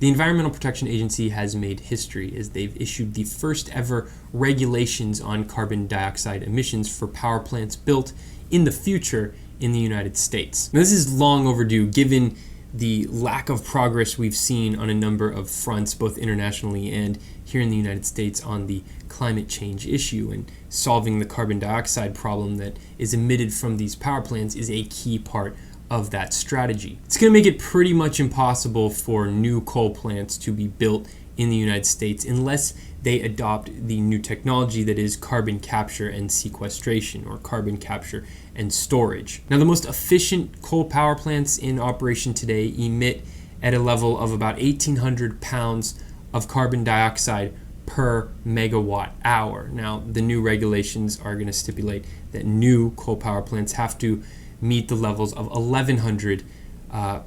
The Environmental Protection Agency has made history as they've issued the first ever regulations on carbon dioxide emissions for power plants built in the future in the United States. Now, this is long overdue given the lack of progress we've seen on a number of fronts, both internationally and here in the United States, on the climate change issue, and solving the carbon dioxide problem that is emitted from these power plants is a key part of that strategy. It's going to make it pretty much impossible for new coal plants to be built in the United States unless they adopt the new technology that is carbon capture and sequestration, or carbon capture and storage. Now, the most efficient coal power plants in operation today emit at a level of about 1,800 pounds of carbon dioxide per megawatt hour. Now, the new regulations are going to stipulate that new coal power plants have to meet the levels of 1,100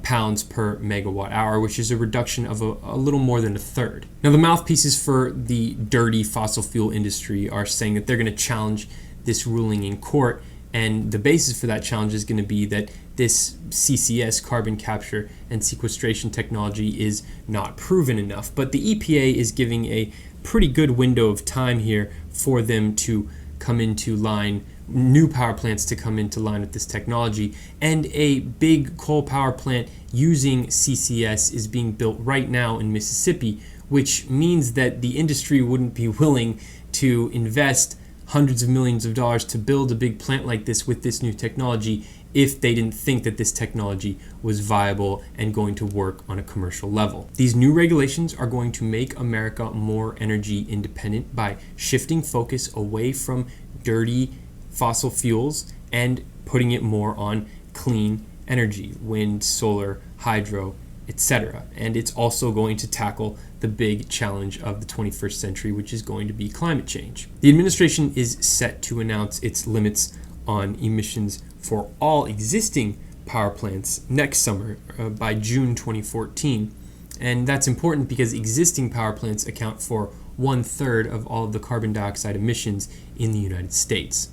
pounds per megawatt hour, which is a reduction of a little more than a third. Now, the mouthpieces for the dirty fossil fuel industry are saying that they're going to challenge this ruling in court, and the basis for that challenge is going to be that this CCS, carbon capture and sequestration technology, is not proven enough. But the EPA is giving a pretty good window of time here for them to come into line, new power plants to come into line with this technology. And a big coal power plant using CCS is being built right now in Mississippi, which means that the industry wouldn't be willing to invest hundreds of millions of dollars to build a big plant like this with this new technology if they didn't think that this technology was viable and going to work on a commercial level. These new regulations are going to make America more energy independent by shifting focus away from dirty fossil fuels and putting it more on clean energy, wind, solar, hydro, etc. And it's also going to tackle the big challenge of the 21st century, which is going to be climate change. The administration is set to announce its limits on emissions for all existing power plants next summer, by June 2014. And that's important because existing power plants account for 1/3 of all of the carbon dioxide emissions in the United States.